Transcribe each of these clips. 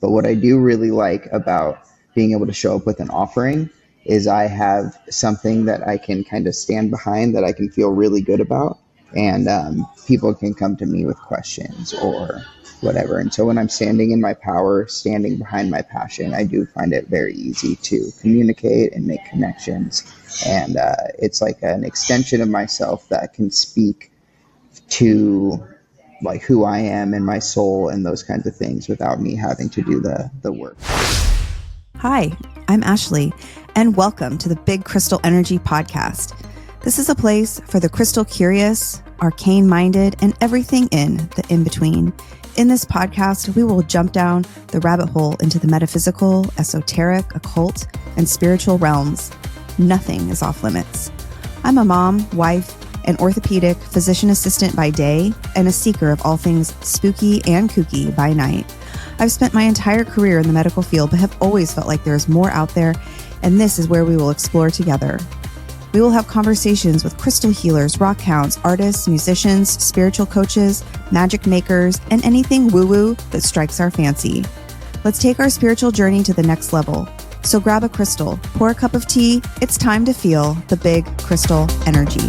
But what I do really like about being able to show up with an offering is I have something that I can kind of stand behind, that I can feel really good about. And people can come to me with questions or whatever. And so when I'm standing in my power, standing behind my passion, I do find it very easy to communicate and make connections. And it's like an extension of myself that can speak to like who I am and my soul and those kinds of things without me having to do the work. Hi, I'm Ashleigh, and welcome to the Big Crystal Energy Podcast. This is a place for the crystal curious, arcane-minded, and everything in the in-between. In this podcast, we will jump down the rabbit hole into the metaphysical, esoteric, occult, and spiritual realms. Nothing is off limits. I'm a mom, wife, an orthopedic physician assistant by day, and a seeker of all things spooky and kooky by night. I've spent my entire career in the medical field, but have always felt like there is more out there, and this is where we will explore together. We will have conversations with crystal healers, rock hounds, artists, musicians, spiritual coaches, magic makers, and anything woo-woo that strikes our fancy. Let's take our spiritual journey to the next level. So grab a crystal, pour a cup of tea. It's time to feel the big crystal energy.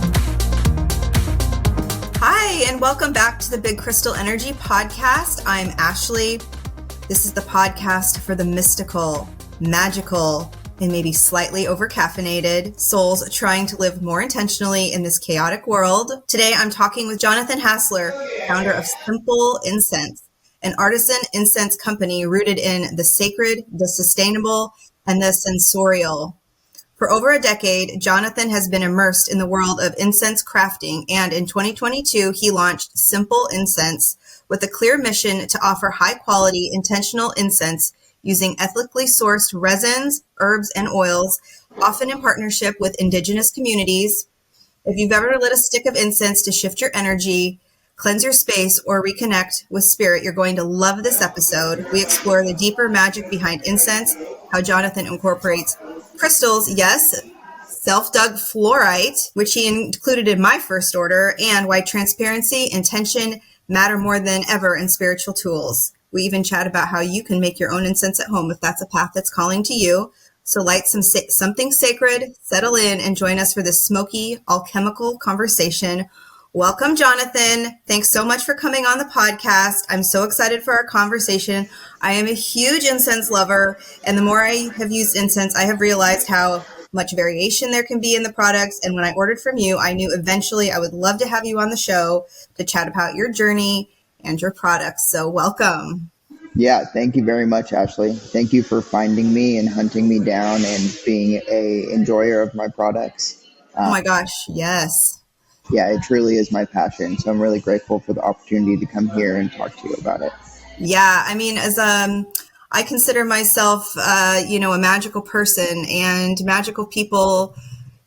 Hi, and welcome back to the Big Crystal Energy Podcast. I'm Ashleigh. This is the podcast for the mystical, magical, and maybe slightly over-caffeinated souls trying to live more intentionally in this chaotic world. Today, I'm talking with Jonathan Hasler, founder of Simple Incense, an artisan incense company rooted in the sacred, the sustainable, and the sensorial. For over a decade, Jonathan has been immersed in the world of incense crafting, and in 2022, he launched Simple Incense with a clear mission to offer high-quality, intentional incense using ethically sourced resins, herbs, and oils, often in partnership with indigenous communities. If you've ever lit a stick of incense to shift your energy, cleanse your space, or reconnect with spirit, you're going to love this episode. We explore the deeper magic behind incense, how Jonathan incorporates crystals, yes, self-dug fluorite, which he included in my first order, and why transparency, intention matter more than ever in spiritual tools. We even chat about how you can make your own incense at home if that's a path that's calling to you. So light something sacred, settle in, and join us for this smoky, alchemical conversation. Welcome, Jonathan. Thanks so much for coming on the podcast. I'm so excited for our conversation. I am a huge incense lover, and the more I have used incense, I have realized how much variation there can be in the products. And when I ordered from you, I knew eventually I would love to have you on the show to chat about your journey and your products. So welcome. Yeah, thank you very much, Ashleigh. Thank you for finding me and hunting me down and being a enjoyer of my products. Oh my gosh, yes. Yeah, it truly is my passion. So I'm really grateful for the opportunity to come here and talk to you about it. Yeah, I mean, as I consider myself, a magical person, and magical people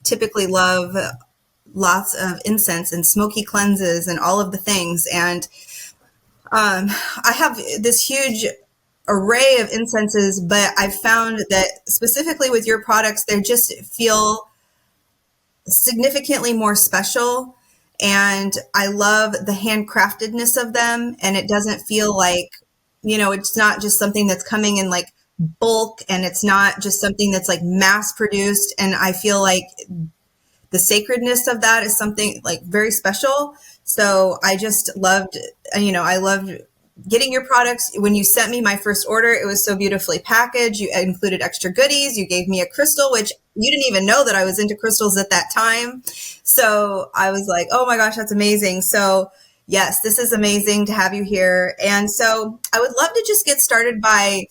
typically love lots of incense and smoky cleanses and all of the things. And I have this huge array of incenses, but I've found that specifically with your products, they just feel significantly more special. And I love the handcraftedness of them. And it doesn't feel like, it's not just something that's coming in like bulk, and it's not just something that's like mass produced. And I feel like the sacredness of that is something like very special. So I just loved, I loved getting your products. When you sent me my first order, it was so beautifully packaged. You included extra goodies. You gave me a crystal, which you didn't even know that I was into crystals at that time. So I was like, oh my gosh, that's amazing. So yes, this is amazing to have you here. And so I would love to just get started by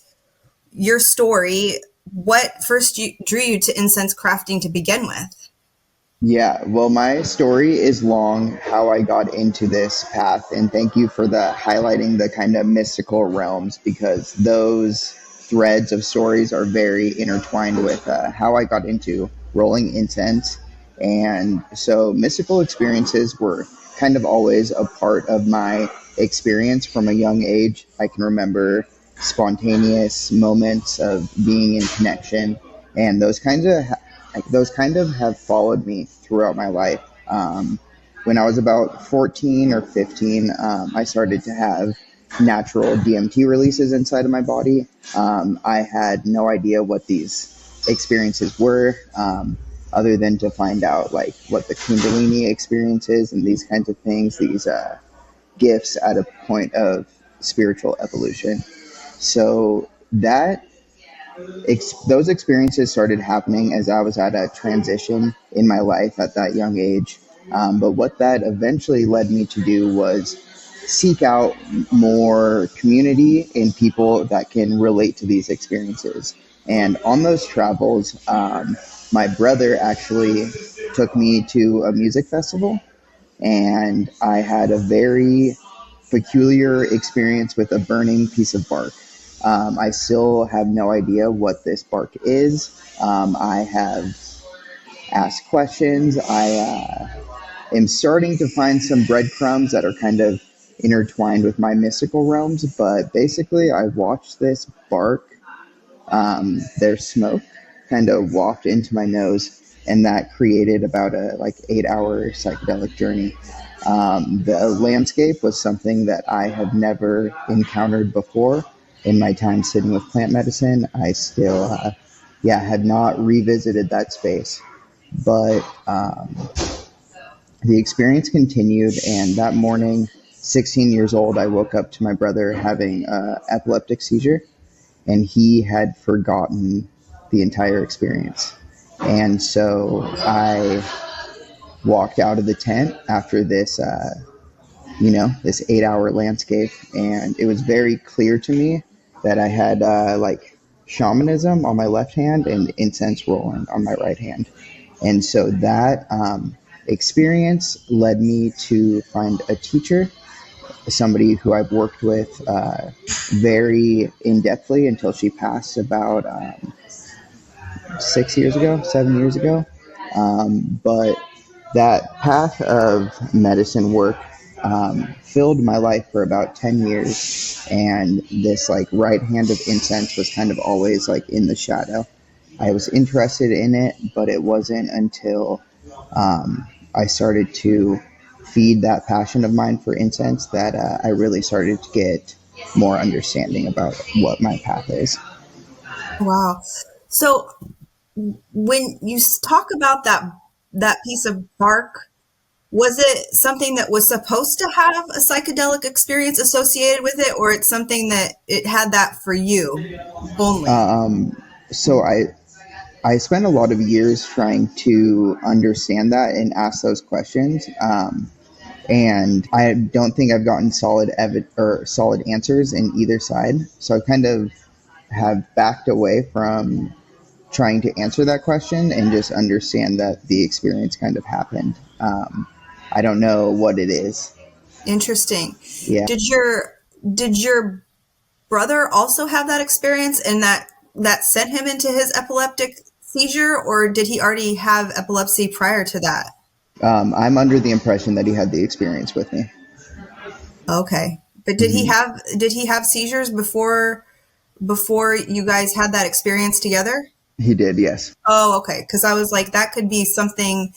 your story. What first drew you to incense crafting to begin with? Yeah, well, my story is long, how I got into this path, and thank you for highlighting the kind of mystical realms, because those threads of stories are very intertwined with how I got into rolling incense. And so mystical experiences were kind of always a part of my experience from a young age. I can remember spontaneous moments of being in connection, and those kind of have followed me throughout my life. When I was about 14 or 15, I started to have natural DMT releases inside of my body. I had no idea what these experiences were, other than to find out like what the Kundalini experience is and these kinds of things, these gifts at a point of spiritual evolution. So those experiences started happening as I was at a transition in my life at that young age. But what that eventually led me to do was seek out more community and people that can relate to these experiences. And on those travels, my brother actually took me to a music festival, and I had a very peculiar experience with a burning piece of bark. I still have no idea what this bark is. I have asked questions. I am starting to find some breadcrumbs that are kind of intertwined with my mystical realms, but basically I watched this bark, their smoke kind of waft into my nose, and that created about a 8-hour psychedelic journey. The landscape was something that I had never encountered before in my time sitting with plant medicine. I still, had not revisited that space, but the experience continued. And that morning, 16 years old, I woke up to my brother having an epileptic seizure, and he had forgotten the entire experience. And so I walked out of the tent after this, this 8-hour landscape, and it was very clear to me that I had shamanism on my left hand and incense rolling on my right hand. And so that experience led me to find a teacher, somebody who I've worked with very in-depthly until she passed about 7 years ago. But that path of medicine work filled my life for about 10 years, and this right hand of incense was kind of always in the shadow. I was interested in it, but it wasn't until I started to feed that passion of mine for incense that I really started to get more understanding about what my path is. Wow. So when you talk about that piece of bark, was it something that was supposed to have a psychedelic experience associated with it, or it's something that it had that for you only? So I spent a lot of years trying to understand that and ask those questions. And I don't think I've gotten solid answers in either side. So I kind of have backed away from trying to answer that question and just understand that the experience kind of happened. I don't know what it is. Interesting. Yeah. Did your brother also have that experience and that sent him into his epileptic seizure, or did he already have epilepsy prior to that? I'm under the impression that he had the experience with me. Okay. But did he have seizures before you guys had that experience together? He did, yes. Oh, okay. Because I was like, that could be something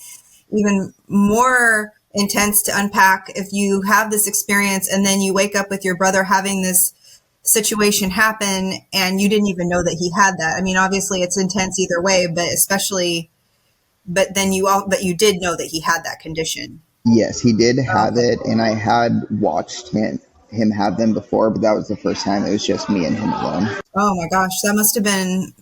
even more intense to unpack if you have this experience and then you wake up with your brother having this situation happen and you didn't even know that he had that. I mean, obviously it's intense either way, but you did know that he had that condition. Yes, he did have it, and I had watched him have them before, but that was the first time it was just me and him alone. Oh my gosh, that must have been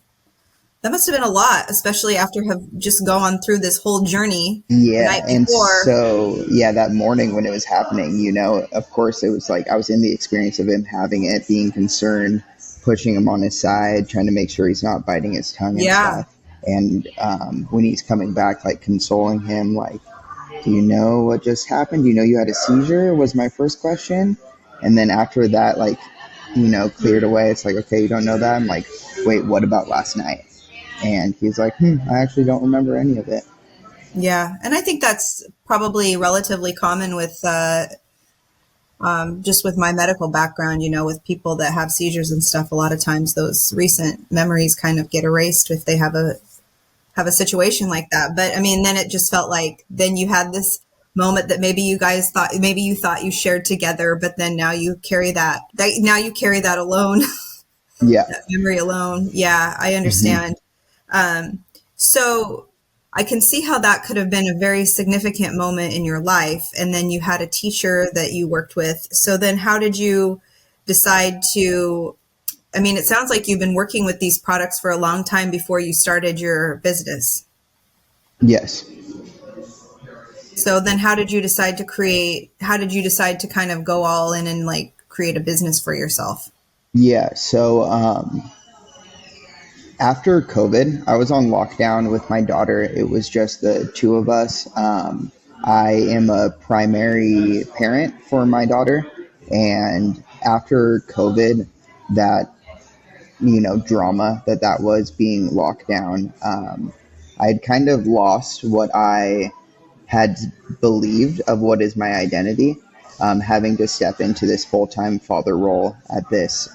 a lot, especially after have just gone through this whole journey. Yeah, and so that morning when it was happening, of course it was I was in the experience of him having it, being concerned, pushing him on his side, trying to make sure he's not biting his tongue and stuff. And when he's coming back, consoling him, do you know what just happened? Do you know you had a seizure? Was my first question. And then after that, cleared away, it's okay, you don't know that? I'm like, wait, what about last night? And he's like, I actually don't remember any of it. Yeah. And I think that's probably relatively common with just with my medical background, with people that have seizures and stuff. A lot of times those recent memories kind of get erased if they have a situation like that. But I mean, then it just felt like then you had this moment that maybe you thought you shared together, but then now you carry that alone, Yeah. that memory alone. Yeah, I Hmm. understand. So I can see how that could have been a very significant moment in your life. And then you had a teacher that you worked with. So then how did you decide to, I mean, it sounds like you've been working with these products for a long time before you started your business. Yes. So then how did you decide to kind of go all in and like create a business for yourself? Yeah. So after COVID, I was on lockdown with my daughter. It was just the two of us. I am a primary parent for my daughter. And after COVID, that, drama that was being locked down, I'd kind of lost what I had believed of what is my identity, having to step into this full time father role at this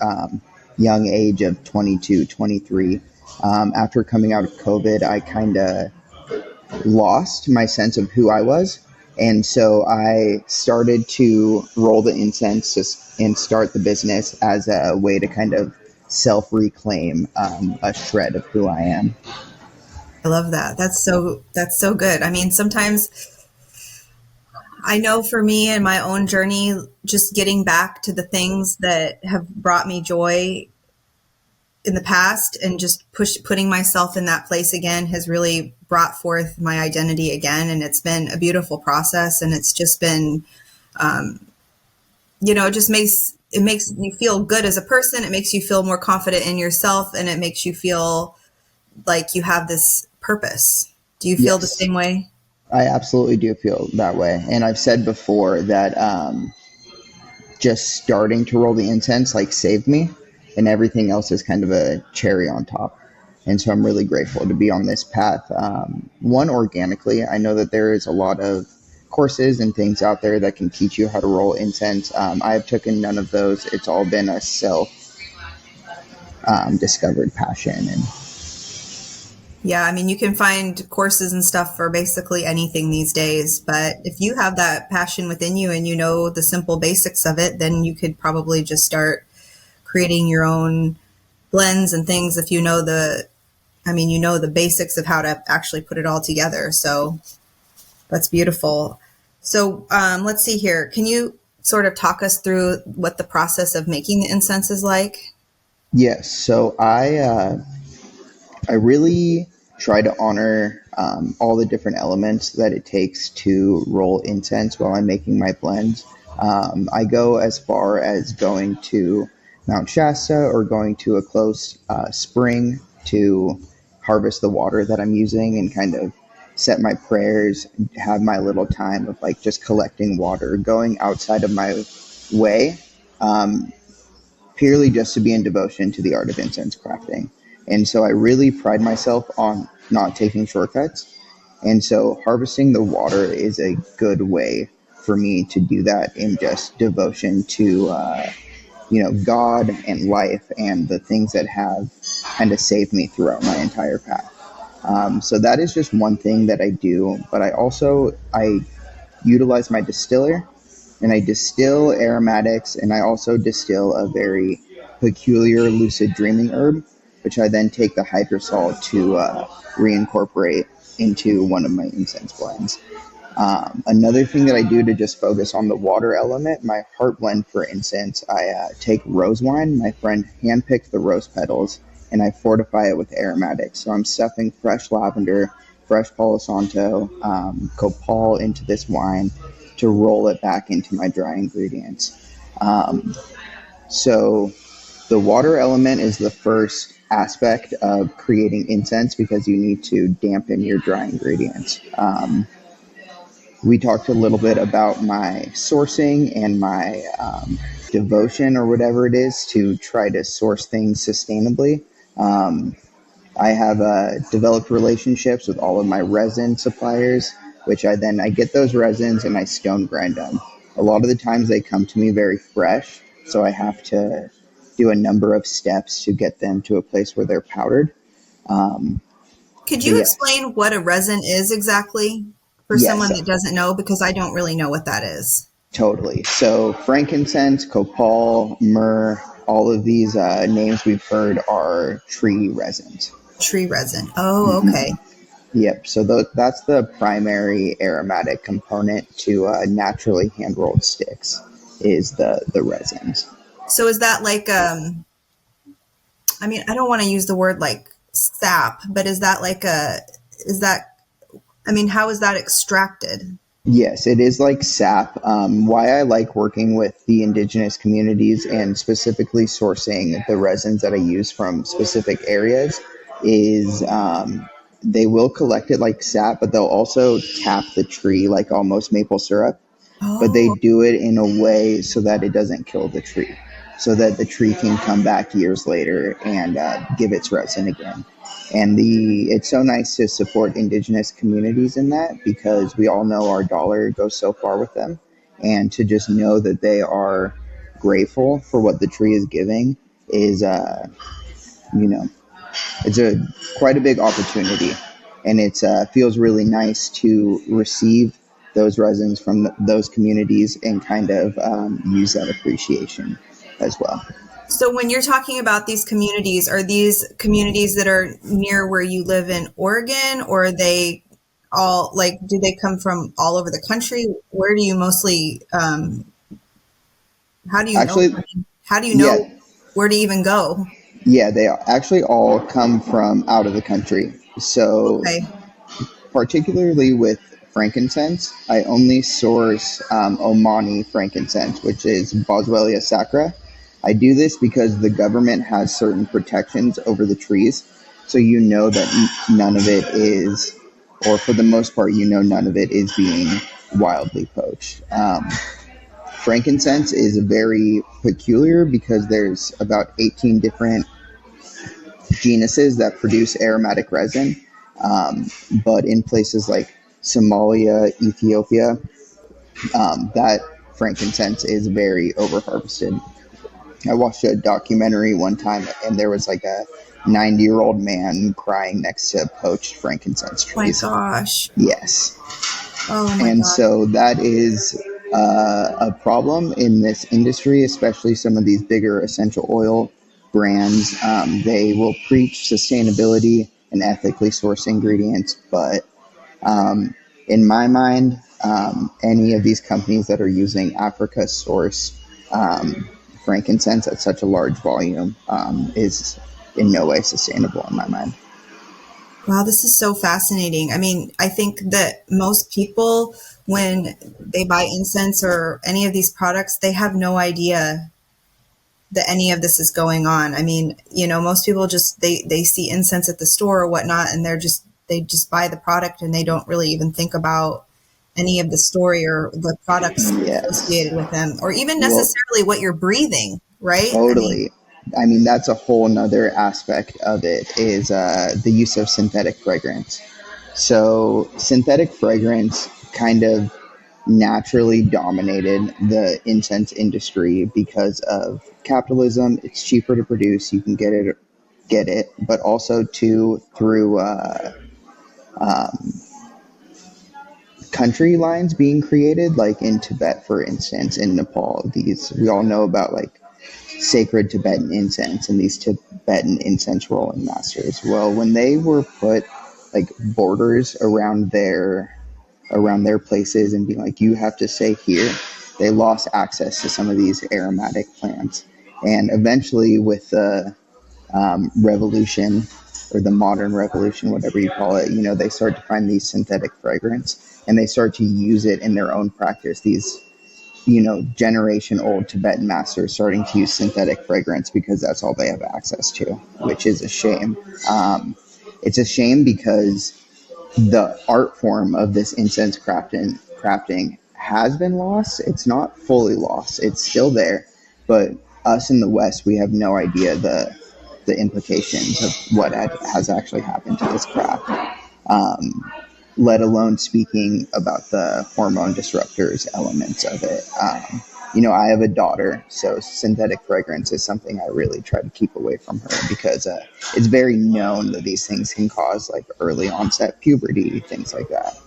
young age of 22, 23. After coming out of COVID, I kind of lost my sense of who I was. And so I started to roll the incense and start the business as a way to kind of self reclaim a shred of who I am. I love that. That's so good. I mean, sometimes I know for me in my own journey, just getting back to the things that have brought me joy in the past and just putting myself in that place again has really brought forth my identity again. And it's been a beautiful process. And it's just been, it just makes you feel good as a person. It makes you feel more confident in yourself, and it makes you feel like you have this purpose. Do you feel the Yes, same way? I absolutely do feel that way. And I've said before that just starting to roll the incense like saved me, and everything else is kind of a cherry on top. And so I'm really grateful to be on this path. One, organically, I know that there is a lot of courses and things out there that can teach you how to roll incense. I have taken none of those. It's all been a self discovered passion. And Yeah, I mean, you can find courses and stuff for basically anything these days, but if you have that passion within you and you know the simple basics of it, then you could probably just start creating your own blends and things if you know the basics of how to actually put it all together. So that's beautiful. So let's see here. Can you sort of talk us through what the process of making the incense is like? yes, so I really try to honor all the different elements that it takes to roll incense while I'm making my blends. I go as far as going to Mount Shasta or going to a close spring to harvest the water that I'm using and kind of set my prayers, have my little time of like just collecting water, going outside of my way, um, purely just to be in devotion to the art of incense crafting. And so I really pride myself on not taking shortcuts. And so harvesting the water is a good way for me to do that in just devotion to, God and life and the things that have kind of saved me throughout my entire path. So that is just one thing that I do. But I utilize my distiller, and I distill aromatics, and I also distill a very peculiar lucid dreaming herb, which I then take the hydrosol to reincorporate into one of my incense blends. Another thing that I do to just focus on the water element, my heart blend, for instance, I take rose wine. My friend handpicked the rose petals, and I fortify it with aromatics. So I'm stuffing fresh lavender, fresh Palo Santo, copal into this wine to roll it back into my dry ingredients. So the water element is the first aspect of creating incense because you need to dampen your dry ingredients. We talked a little bit about my sourcing and my devotion or whatever it is to try to source things sustainably. Um, I have developed relationships with all of my resin suppliers, which I get those resins and I stone grind them. A lot of the times they come to me very fresh, so I have to do a number of steps to get them to a place where they're powdered. Um, Could but you yes, explain what a resin is exactly? for Yes, someone that doesn't know, because I don't really know what that is. totally. So frankincense, copal, myrrh, all of these names we've heard are tree resins. Tree resin. Oh, okay. Yep. So that's the primary aromatic component to naturally hand-rolled sticks is the resins. So is that like, I mean, I don't want to use the word like sap, but is that like I mean, how is that extracted? Yes, it is like sap. Why I like working with the indigenous communities and specifically sourcing the resins that I use from specific areas is they will collect it like sap, but they'll also tap the tree like almost maple syrup. But they Oh, do it in a way so that it doesn't kill the tree, so that the tree can come back years later and give its resin again. And it's so nice to support indigenous communities in that because we all know our dollar goes so far with them, and to just know that they are grateful for what the tree is giving is, you know, it's a quite a big opportunity, and it feels really nice to receive those resins from those communities and kind of use that appreciation as well. so when you're talking about these communities, are these communities that are near where you live in Oregon, or are they all like, do they come from all over the country? Where do you mostly, how do you know? Actually, How do you yeah, know where to even go? yeah, they actually all come from out of the country. So Okay. particularly with frankincense, I only source Omani frankincense, which is Boswellia sacra. I do this because the government has certain protections over the trees. So you know that none of it is, or for the most part, you know none of it is being wildly poached. Frankincense is very peculiar because there's about 18 different genuses that produce aromatic resin. But in places like Somalia, Ethiopia, that frankincense is very overharvested. I watched a documentary one time, and there was like a 90-year-old man crying next to poached frankincense Oh my trees. gosh. Yes. Oh my And gosh. so that is a problem in this industry, especially some of these bigger essential oil brands. They will preach sustainability and ethically source ingredients, but in my mind, any of these companies that are using Africa source frankincense at such a large volume is in no way sustainable in my mind. Wow, this is so fascinating. I mean, I think that most people, when they buy incense or any of these products, they have no idea that any of this is going on. I mean, most people just they see incense at the store or whatnot, and they just buy the product and they don't really even think about any of the story or the products Yes. associated with them, or even Well, necessarily what you're breathing, right? I mean, totally. I mean, that's a whole nother aspect of it is the use of synthetic fragrance. So synthetic fragrance kind of naturally dominated the incense industry because of capitalism. It's cheaper to produce. You can get it, but also too through country lines being created, like in Tibet, for instance, in Nepal. These we all know about like sacred Tibetan incense and these Tibetan incense rolling masters. Well, when they were put like borders around their places and being like, you have to stay here, they lost access to some of these aromatic plants. And eventually, with the revolution or the modern revolution, whatever you call it, they start to find these synthetic fragrance and they start to use it in their own practice. These generation old Tibetan masters starting to use synthetic fragrance because that's all they have access to, which is a shame. It's a shame because the art form of this incense crafting has been lost. It's not fully lost. It's still there, but us in the West, we have no idea the implications of what has actually happened to this craft. Let alone speaking about the hormone disruptors elements of it. I have a daughter, so synthetic fragrance is something I really try to keep away from her because it's very known that these things can cause like early onset puberty, things like that.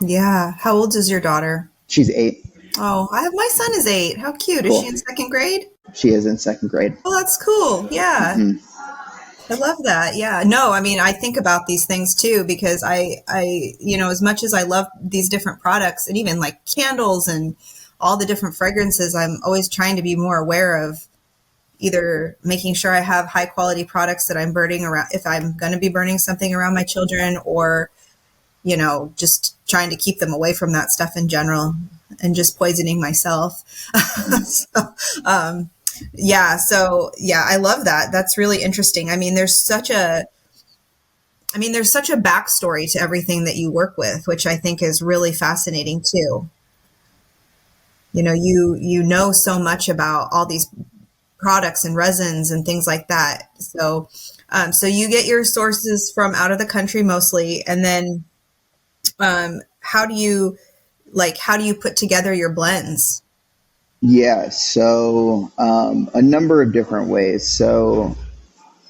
Yeah. How old is your daughter? She's 8. Oh, my son is 8. How cute. Is Cool. she in second grade? She is in second grade. Oh, that's cool. Yeah. Mm-hmm. I love that. Yeah. No, I mean, I think about these things too, because as much as I love these different products and even like candles and all the different fragrances, I'm always trying to be more aware of either making sure I have high quality products that I'm burning around, if I'm going to be burning something around my children, or, just trying to keep them away from that stuff in general and just poisoning myself. I love that. That's really interesting. I mean, there's such a backstory to everything that you work with, which I think is really fascinating too. You know so much about all these products and resins and things like that. So you get your sources from out of the country mostly, and then how do you put together your blends? Yeah, so a number of different ways. So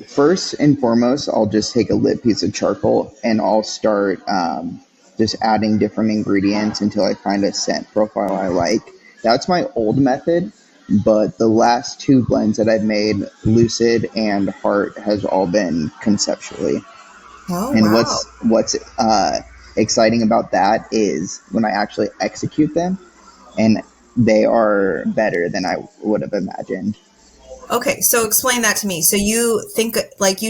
first and foremost, I'll just take a lit piece of charcoal and I'll start just adding different ingredients until I find a scent profile I like. That's my old method, but the last 2 blends that I've made, Lucid and Heart, has all been conceptually. Oh, and wow. what's exciting about that is when I actually execute them, and they are better than I would have imagined. Okay, so explain that to me. So you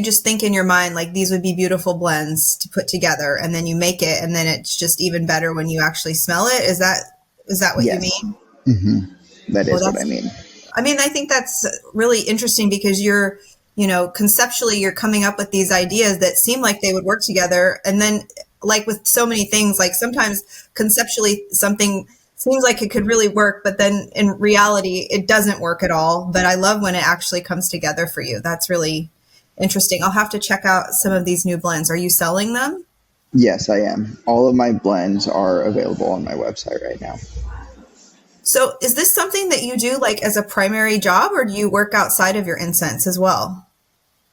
just think in your mind, like these would be beautiful blends to put together, and then you make it, and then it's just even better when you actually smell it. Is that what Yes. you mean? Mm-hmm. That is what I mean. I mean, I think that's really interesting because you're, conceptually you're coming up with these ideas that seem like they would work together. And then like with so many things, like sometimes conceptually something seems like it could really work, but then in reality, it doesn't work at all. But I love when it actually comes together for you. That's really interesting. I'll have to check out some of these new blends. Are you selling them? Yes, I am. All of my blends are available on my website right now. So is this something that you do like as a primary job, or do you work outside of your incense as well?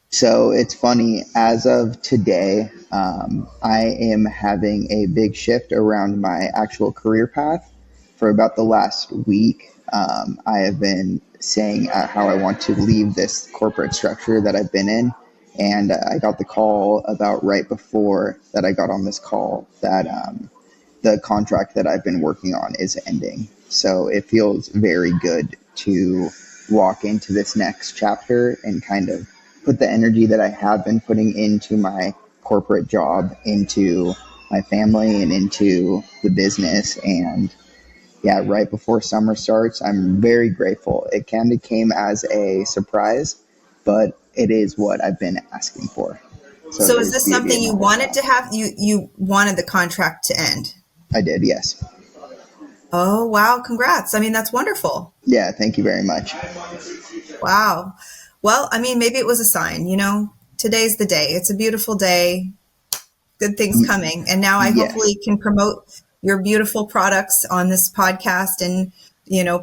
So it's funny, as of today, I am having a big shift around my actual career path. For about the last week, I have been saying how I want to leave this corporate structure that I've been in. And I got the call about right before that I got on this call that the contract that I've been working on is ending. So it feels very good to walk into this next chapter and kind of put the energy that I have been putting into my corporate job into my family and into the business. And yeah, right before summer starts, I'm very grateful. It kind of came as a surprise, but it is what I've been asking for. So is this something you wanted to have? You wanted the contract to end? I did, yes. Oh, wow. Congrats. I mean, that's wonderful. Yeah, thank you very much. Wow. Well, I mean, maybe it was a sign, today's the day. It's a beautiful day. Good things coming. And now I hopefully can promote your beautiful products on this podcast and,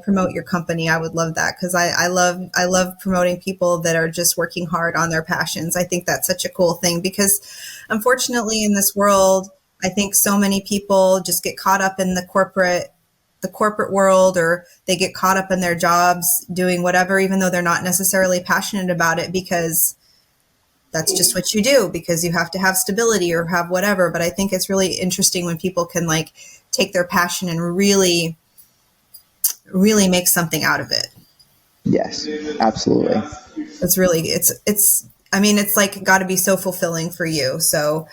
promote your company. I would love that because I love promoting people that are just working hard on their passions. I think that's such a cool thing because unfortunately in this world, I think so many people just get caught up in the corporate world, or they get caught up in their jobs doing whatever, even though they're not necessarily passionate about it, because that's just what you do because you have to have stability or have whatever. But I think it's really interesting when people can like take their passion and really, really make something out of it. Yes, absolutely. It's really, it's like got to be so fulfilling for you. So,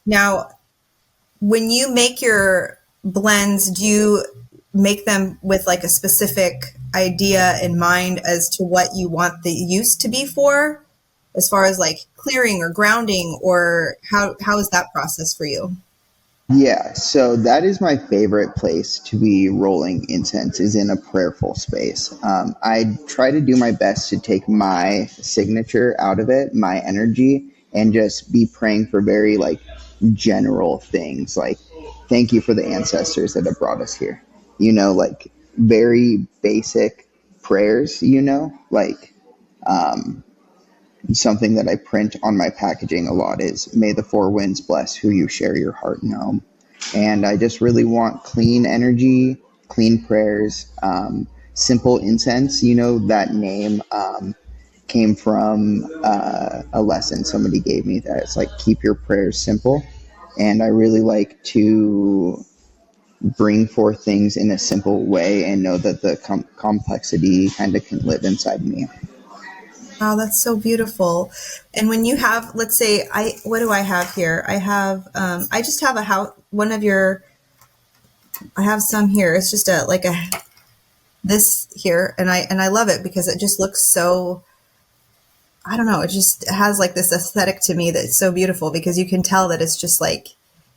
now when you make your blends, do you make them with like a specific idea in mind as to what you want the use to be for, as far as like clearing or grounding, or how is that process for you? Yeah, so that is my favorite place to be rolling incense, is in a prayerful space. I try to do my best to take my signature out of it, my energy, and just be praying for very like general things, like thank you for the ancestors that have brought us here. Like very basic prayers, like something that I print on my packaging a lot is, may the four winds bless who you share your heart and home. And I just really want clean energy, clean prayers, simple incense. That name came from a lesson somebody gave me that it's like, keep your prayers simple. And I really like to bring forth things in a simple way and know that the complexity kind of can live inside me. Wow, that's so beautiful. And when you have, let's say, what do I have here? I have, I just have I have some here. It's just this here. And I love it because it just looks so, I don't know. It just has like this aesthetic to me that's so beautiful because you can tell that it's just like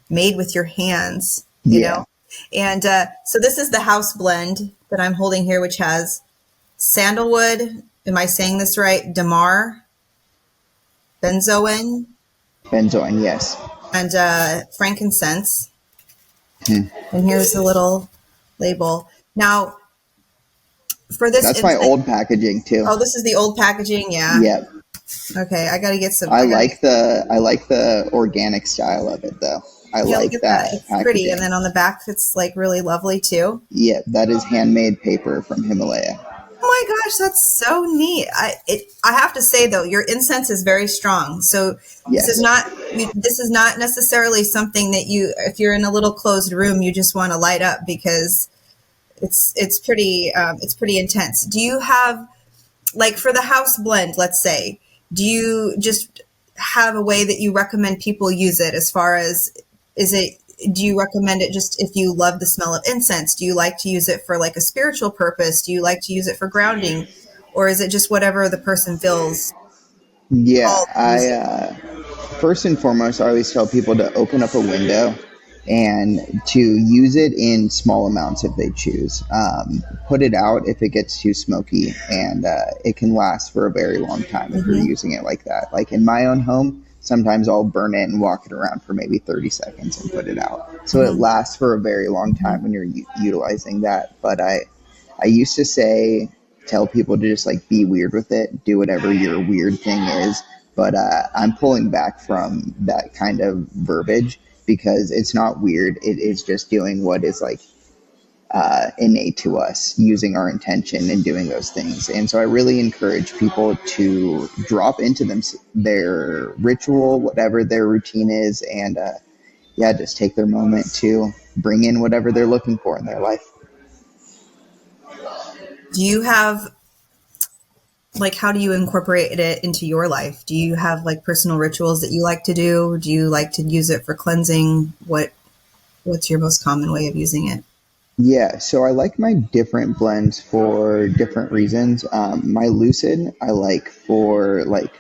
made with your hands, you know? And so this is the house blend that I'm holding here, which has sandalwood. Am I saying this right? Damar, benzoin, Yes. and frankincense. And here's the little label. Now, for this, that's my old packaging too. Oh, this is the old packaging. Yeah. Yep. Okay, I got to get some. I like the organic style of it though. I like that. It's pretty, and then on the back, it's like really lovely too. Yeah, that is handmade paper from Himalaya. Oh my gosh, that's so neat. I have to say though, your incense is very strong. So this is not necessarily something that if you're in a little closed room, you just want to light up because it's pretty intense. Do you have, like, for the house blend, let's say, do you just have a way that you recommend people use it as far as, do you recommend it just if you love the smell of incense? Do you like to use it for like a spiritual purpose? Do you like to use it for grounding? Or is it just whatever the person feels? Yeah, first and foremost, I always tell people to open up a window and to use it in small amounts if they choose. Put it out if it gets too smoky, and it can last for a very long time if you're using it like that. Like in my own home, sometimes I'll burn it and walk it around for maybe 30 seconds and put it out. So it lasts for a very long time when you're utilizing that. But I used to tell people to just like be weird with it, do whatever your weird thing is. But I'm pulling back from that kind of verbiage because it's not weird. It is just doing what is like innate to us, using our intention and doing those things. And so I really encourage people to drop into their ritual, whatever their routine is, and just take their moment to bring in whatever they're looking for in their life. Do you have, like, how do you incorporate it into your life? Do you have like personal rituals that you like to do? Do you like to use it for cleansing? What's your most common way of using it? Yeah, so I like my different blends for different reasons. My lucid, I like for like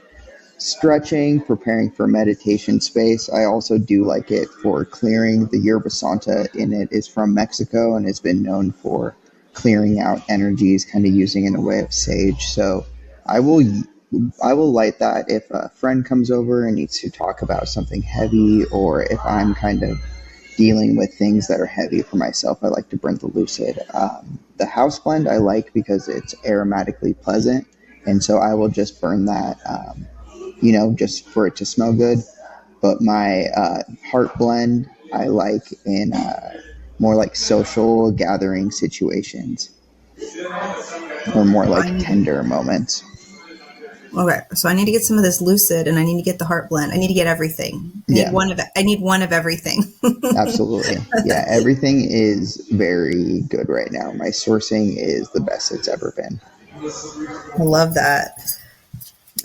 stretching, preparing for meditation space. I also do like it for clearing. The yerba santa in it is from Mexico and has been known for clearing out energies, kind of using it in a way of sage. So I will light that if a friend comes over and needs to talk about something heavy, or if I'm kind of dealing with things that are heavy for myself, I like to burn the lucid. The house blend I like because it's aromatically pleasant, and so I will just burn that, just for it to smell good. But my heart blend I like in more like social gathering situations, or more like tender moments. Okay, so I need to get some of this lucid, and I need to get the heart blend. I need to get everything. I need one of everything. Absolutely. Yeah, everything is very good right now. My sourcing is the best it's ever been. I love that.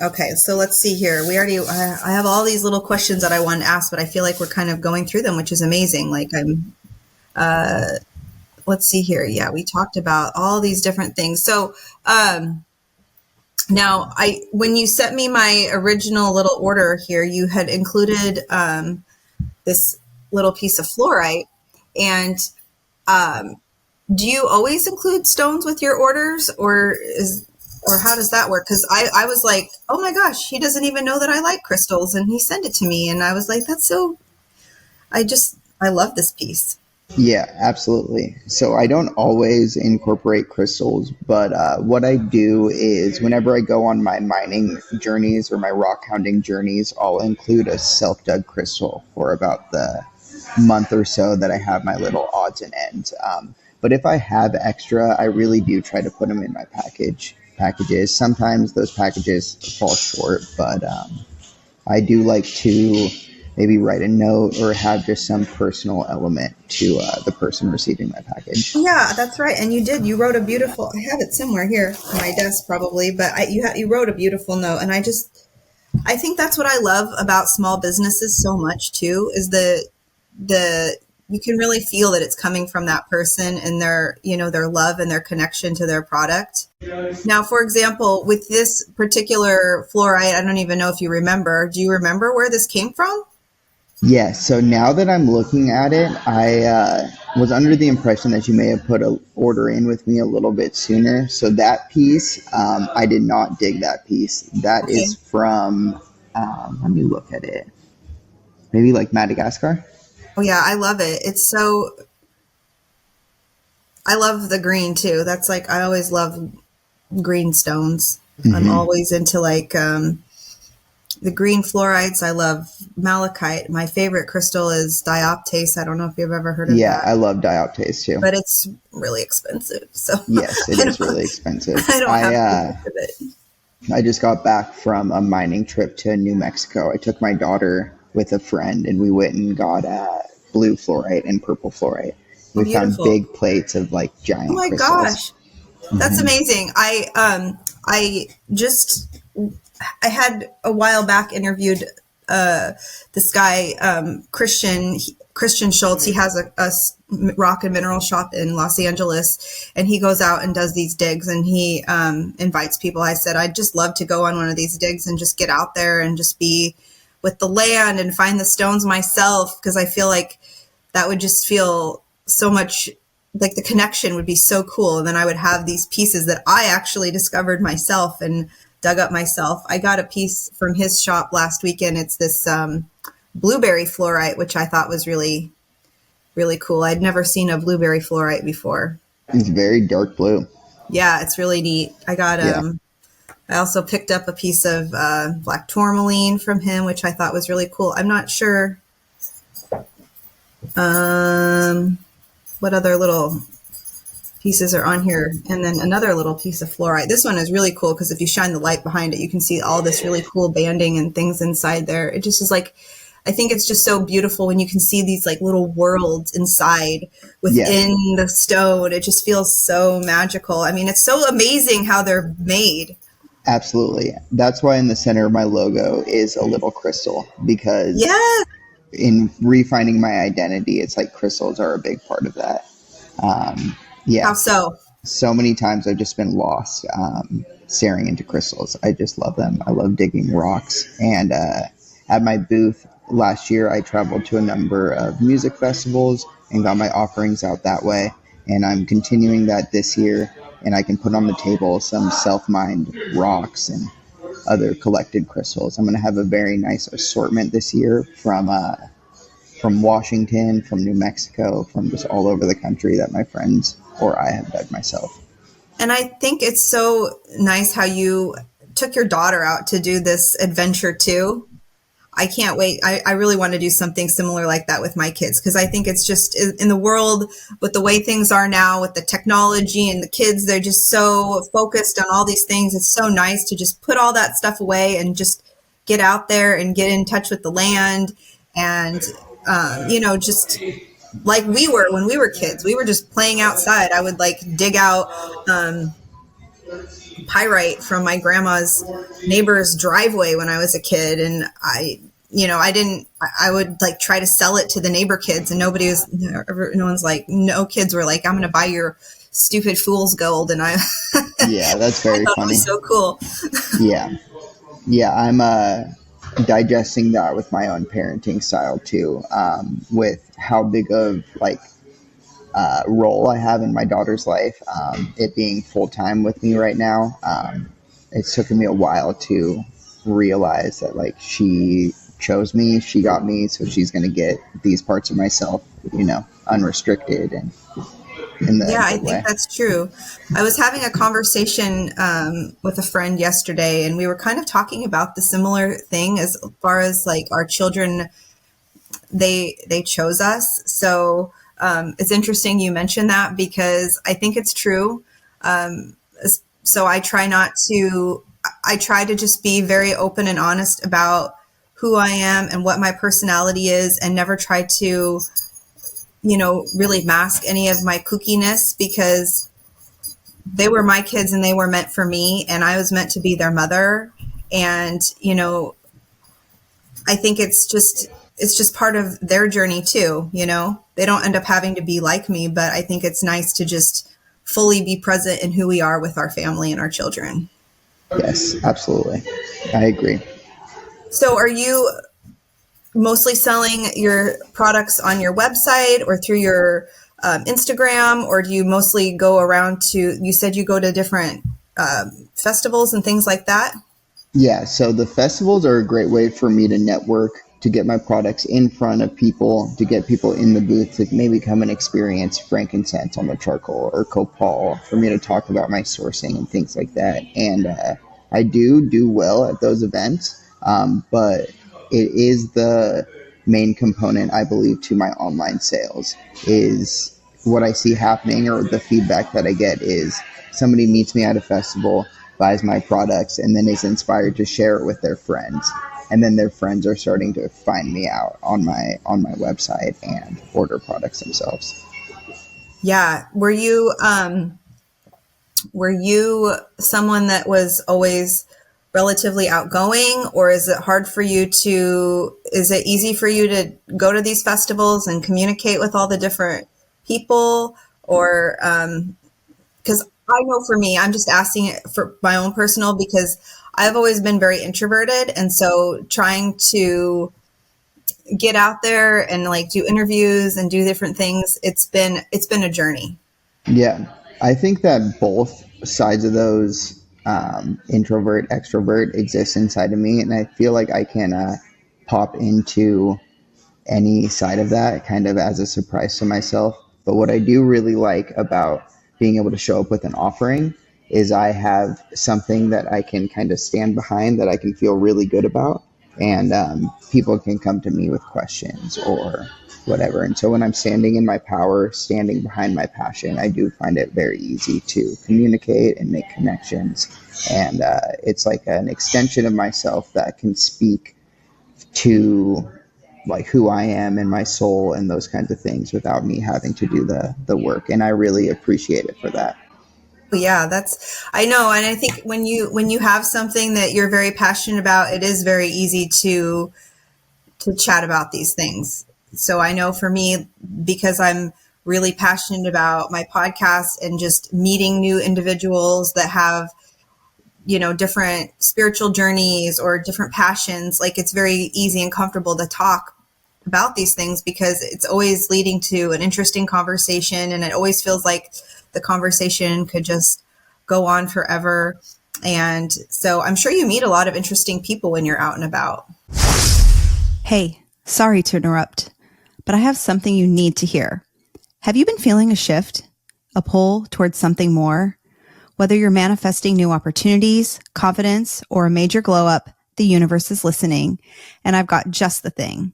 Okay, so let's see here. I have all these little questions that I want to ask, but I feel like we're kind of going through them, which is amazing. Like let's see here. Yeah, we talked about all these different things. So, now, when you sent me my original little order here, you had included this little piece of fluorite. And do you always include stones with your orders, or how does that work? Because I was like, oh my gosh, he doesn't even know that I like crystals, and he sent it to me, and I was like, I love this piece. Yeah, absolutely. So I don't always incorporate crystals, but what I do is whenever I go on my mining journeys or my rock hounding journeys, I'll include a self-dug crystal for about the month or so that I have my little odds and ends. But if I have extra, I really do try to put them in my packages. Sometimes those packages fall short, but I do like to maybe write a note or have just some personal element to the person receiving my package. Yeah, that's right. And you did. You wrote a beautiful. I have it somewhere here on my desk, probably. But you wrote a beautiful note, and I think that's what I love about small businesses so much too. Is the you can really feel that it's coming from that person and their their love and their connection to their product. Now, for example, with this particular fluorite, I don't even know if you remember. Do you remember where this came from? Yes, so now that I'm looking at it, I was under the impression that you may have put an order in with me a little bit sooner. So that piece, I did not dig that piece. That Okay. is from, let me look at it, maybe like Madagascar? Oh yeah, I love it. I love the green too. That's like, I always love green stones. I'm always into like the green fluorites. I love malachite. My favorite crystal is dioptase. I don't know if you've ever heard of Yeah, that, I love dioptase too. but it's really expensive. So Yes, it is really expensive. I don't have to of it. I just got back from a mining trip to New Mexico. I took my daughter with a friend and we went and got blue fluorite and purple fluorite. We found Beautiful. big plates of like giant Oh my crystals. gosh. That's amazing. I had a while back interviewed this guy, Christian Schultz. He has a rock and mineral shop in Los Angeles, and he goes out and does these digs, and he invites people. I said, I'd just love to go on one of these digs and just get out there and just be with the land and find the stones myself, because I feel like that would just feel so much like the connection would be so cool. And then I would have these pieces that I actually discovered myself and dug up myself. I got a piece from his shop last weekend. It's this blueberry fluorite, which I thought was really, really cool. I'd never seen a blueberry fluorite before. It's very dark blue. Yeah, it's really neat. I got I also picked up a piece of black tourmaline from him, which I thought was really cool. I'm not sure what other little pieces are on here. And then another little piece of fluorite. This one is really cool because if you shine the light behind it, you can see all this really cool banding and things inside there. It just is like, I think it's just so beautiful when you can see these like little worlds inside within the stone. It just feels so magical. I mean, it's so amazing how they're made. Absolutely. That's why in the center of my logo is a little crystal, because in refining my identity, it's like crystals are a big part of that. How so? So many times I've just been lost staring into crystals. I just love them. I love digging rocks. And at my booth last year, I traveled to a number of music festivals and got my offerings out that way. And I'm continuing that this year. And I can put on the table some self-mined rocks and other collected crystals. I'm going to have a very nice assortment this year from Washington, from New Mexico, from just all over the country that my friends or I have dug myself. And I think it's so nice how you took your daughter out to do this adventure too. I can't wait. I really want to do something similar like that with my kids, because I think it's just in the world with the way things are now with the technology and the kids, they're just so focused on all these things. It's so nice to just put all that stuff away and just get out there and get in touch with the land. And, just like we were when we were kids, we were just playing outside. I would like dig out pyrite from my grandma's neighbor's driveway when I was a kid. And I would like try to sell it to the neighbor kids, and no one's like, no kids were like, I'm going to buy your stupid fool's gold. And yeah, that's very funny. So cool. Yeah. I'm digesting that with my own parenting style too, with how big of like role I have in my daughter's life, it being full-time with me right now. It's taken me a while to realize that like she chose me, she got me, so she's going to get these parts of myself, unrestricted and in the I think that's true. I was having a conversation with a friend yesterday, and we were kind of talking about the similar thing as far as like our children they chose us. So it's interesting you mentioned that, because I think it's true. So I try to just be very open and honest about who I am and what my personality is, and never try to, really mask any of my kookiness, because they were my kids and they were meant for me, and I was meant to be their mother. And, I think it's just part of their journey too. They don't end up having to be like me, but I think it's nice to just fully be present in who we are with our family and our children. Yes, absolutely. I agree. So are you mostly selling your products on your website or through your Instagram, or do you mostly go around you said you go to different festivals and things like that? Yeah, so the festivals are a great way for me to network, to get my products in front of people, to get people in the booth to maybe come and experience frankincense on the charcoal or copal, for me to talk about my sourcing and things like that. And I do well at those events, but it is the main component, I believe, to my online sales. Is what I see happening, or the feedback that I get, is somebody meets me at a festival, buys my products, and then is inspired to share it with their friends. And then their friends are starting to find me out on my website and order products themselves. Yeah. Were you someone that was always relatively outgoing, or is it easy for you to go to these festivals and communicate with all the different people? Or, because I know for me, I'm just asking it for my own personal, because I've always been very introverted. And so trying to get out there and do interviews and do different things, it's been a journey. Yeah, I think that both sides of those, introvert, extrovert, exist inside of me. And I feel like I can pop into any side of that kind of as a surprise to myself. But what I do really like about being able to show up with an offering is I have something that I can kind of stand behind, that I can feel really good about, and people can come to me with questions or whatever. And so when I'm standing in my power, standing behind my passion, I do find it very easy to communicate and make connections. And it's like an extension of myself that can speak to who I am and my soul and those kinds of things without me having to do the work. And I really appreciate it for that. Yeah, I know. And I think when you have something that you're very passionate about, it is very easy to chat about these things. So I know for me, because I'm really passionate about my podcast and just meeting new individuals that have, different spiritual journeys or different passions, it's very easy and comfortable to talk about these things, because it's always leading to an interesting conversation. And it always feels like the conversation could just go on forever. And so I'm sure you meet a lot of interesting people when you're out and about. Hey, sorry to interrupt, but I have something you need to hear. Have you been feeling a shift, a pull towards something more? Whether you're manifesting new opportunities, confidence, or a major glow up, the universe is listening, and I've got just the thing.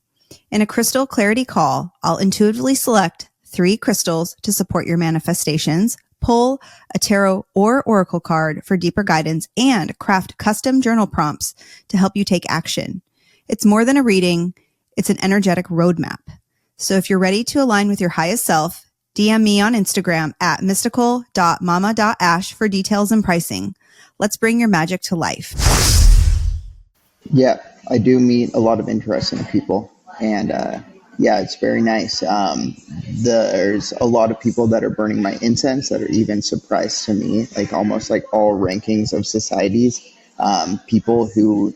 In a crystal clarity call, I'll intuitively select 3 crystals to support your manifestations, pull a tarot or oracle card for deeper guidance, and craft custom journal prompts to help you take action. It's more than a reading, it's an energetic roadmap. So if you're ready to align with your highest self, DM me on Instagram at mystical.mama.ash for details and pricing. Let's bring your magic to life. Yeah, I do meet a lot of interesting people, and it's very nice. There's a lot of people that are burning my incense that are even surprised to me, almost like all rankings of societies. People who,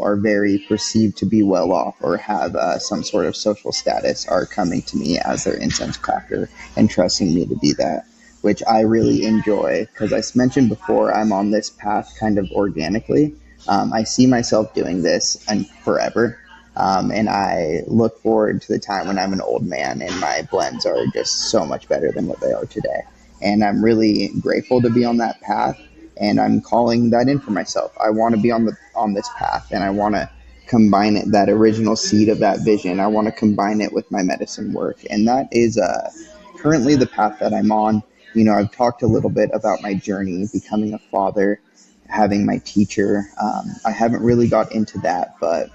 are very perceived to be well off or have some sort of social status are coming to me as their incense crafter and trusting me to be that, which I really enjoy, because I mentioned before, I'm on this path kind of organically. I see myself doing this and forever. And I look forward to the time when I'm an old man and my blends are just so much better than what they are today. And I'm really grateful to be on that path. And I'm calling that in for myself. I want to be on this path, and I want to combine it, that original seed of that vision. I want to combine it with my medicine work. And that is currently the path that I'm on. You know, I've talked a little bit about my journey, becoming a father, having my teacher. I haven't really got into that, but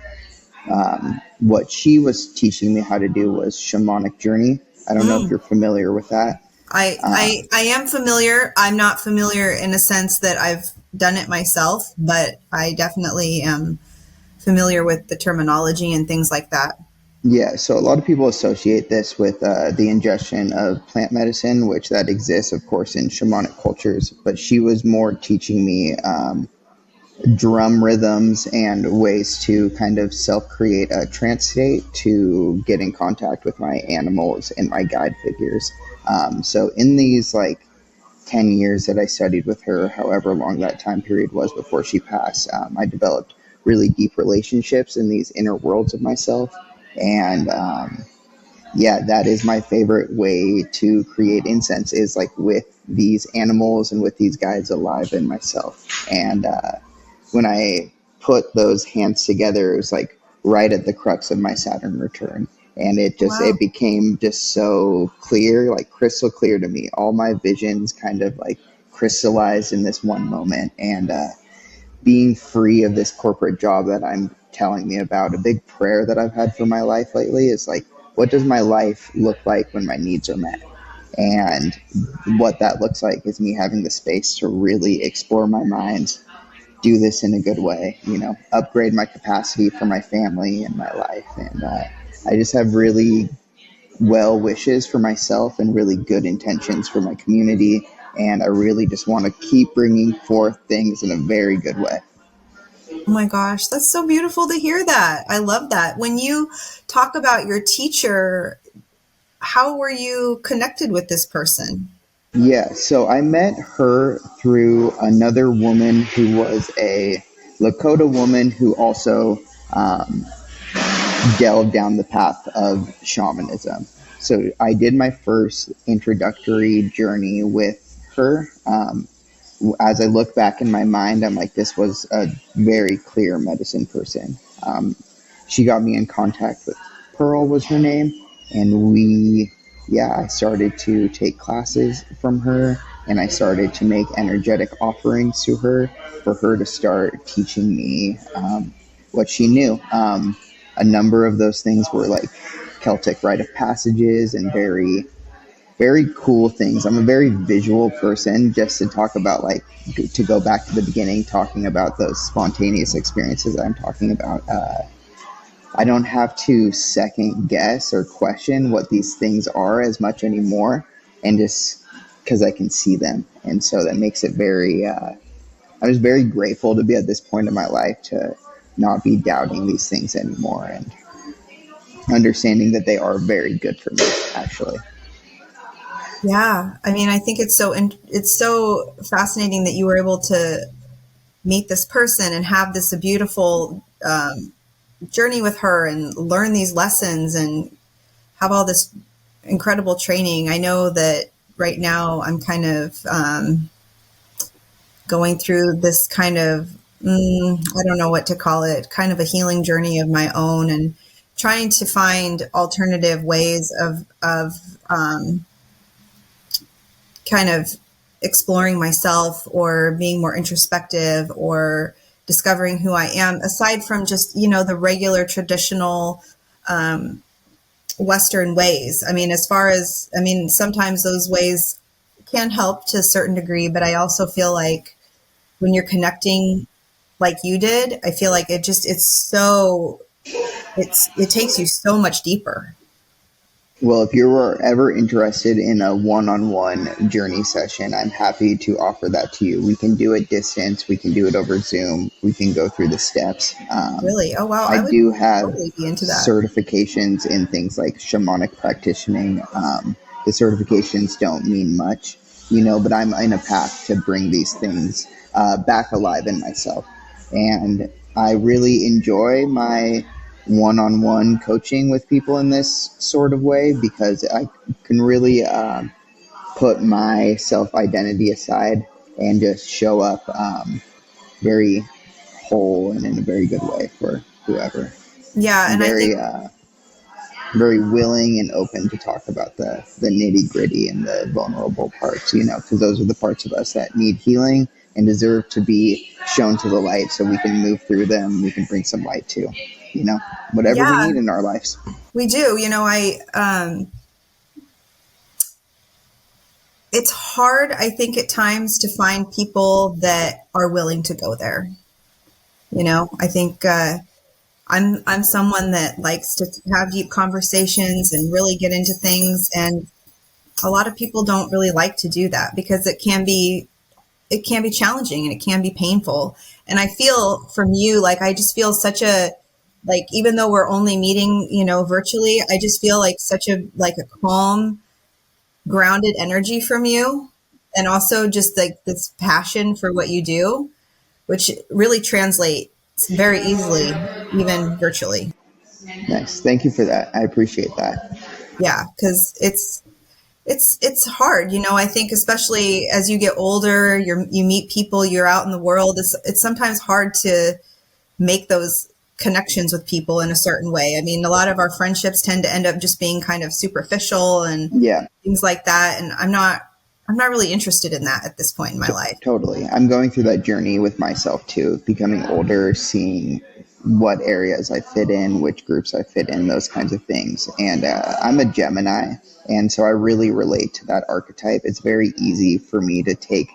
what she was teaching me how to do was shamanic journey. I don't know if you're familiar with that. I am familiar. I'm not familiar in a sense that I've done it myself, but I definitely am familiar with the terminology and things like that. Yeah, so a lot of people associate this with the ingestion of plant medicine, which that exists, of course, in shamanic cultures. But she was more teaching me drum rhythms and ways to kind of self-create a trance state to get in contact with my animals and my guide figures. So in these 10 years that I studied with her, however long that time period was before she passed, I developed really deep relationships in these inner worlds of myself. And yeah, that is my favorite way to create incense, is with these animals and with these guides alive in myself. And when I put those hands together, it was right at the crux of my Saturn return. And it just, Wow. it became just so clear, crystal clear to me. All my visions kind of crystallized in this one moment. And being free of this corporate job that I'm telling me about, a big prayer that I've had for my life lately is what does my life look like when my needs are met? And what that looks like is me having the space to really explore my mind, do this in a good way, upgrade my capacity for my family and my life. And I just have really well wishes for myself and really good intentions for my community. And I really just want to keep bringing forth things in a very good way. Oh my gosh, that's so beautiful to hear that. I love that. When you talk about your teacher, how were you connected with this person? Yeah, so I met her through another woman who was a Lakota woman who also delved down the path of shamanism. So I did my first introductory journey with her. As I look back in my mind, I'm this was a very clear medicine person. She got me in contact with Pearl, was her name, and I started to take classes from her, and I started to make energetic offerings to her for her to start teaching me what she knew. A number of those things were Celtic rite of passages and very, very cool things. I'm a very visual person, just to talk about to go back to the beginning, talking about those spontaneous experiences I'm talking about. I don't have to second guess or question what these things are as much anymore, and just because I can see them. And so that makes it very, I was very grateful to be at this point in my life to not be doubting these things anymore, and understanding that they are very good for me, actually. Yeah, I mean, I think it's so fascinating that you were able to meet this person and have this beautiful journey with her and learn these lessons and have all this incredible training. I know that right now I'm kind of going through this kind of, I don't know what to call it, kind of a healing journey of my own, and trying to find alternative ways of kind of exploring myself or being more introspective or discovering who I am, aside from just, the regular traditional Western ways. I mean, sometimes those ways can help to a certain degree, but I also feel like when you're connecting like you did, I feel like it takes you so much deeper. Well, if you're ever interested in a one-on-one journey session, I'm happy to offer that to you. We can do it distance. We can do it over Zoom. We can go through the steps. Really? Oh, wow. I do have totally be into that. certifications in things like shamanic practitioning. The certifications don't mean much, but I'm in a path to bring these things back alive in myself. And I really enjoy my one-on-one coaching with people in this sort of way, because I can really put my self-identity aside and just show up very whole and in a very good way for whoever. Yeah. I'm And I very, think, very willing and open to talk about the nitty gritty and the vulnerable parts, because those are the parts of us that need healing and deserve to be shown to the light so we can move through them. We can bring some light to, whatever we yeah, need in our lives. we do. It's hard, I think, at times to find people that are willing to go there. I think I'm someone that likes to have deep conversations and really get into things, and a lot of people don't really like to do that because it can be challenging and it can be painful. And I feel from you, like I just feel such a like even though we're only meeting, virtually, I just feel like such a calm, grounded energy from you, and also just like this passion for what you do, which really translates very easily, even virtually. Nice. Thank you for that. I appreciate that. Yeah, because it's hard, I think especially as you get older, you meet people, you're out in the world. It's sometimes hard to make those connections with people in a certain way. I mean, a lot of our friendships tend to end up just being kind of superficial and Yeah. things like that. And I'm not really interested in that at this point in my life. Totally. I'm going through that journey with myself too, becoming older, seeing what areas I fit in, which groups I fit in, those kinds of things. And I'm a Gemini, and so I really relate to that archetype. It's very easy for me to take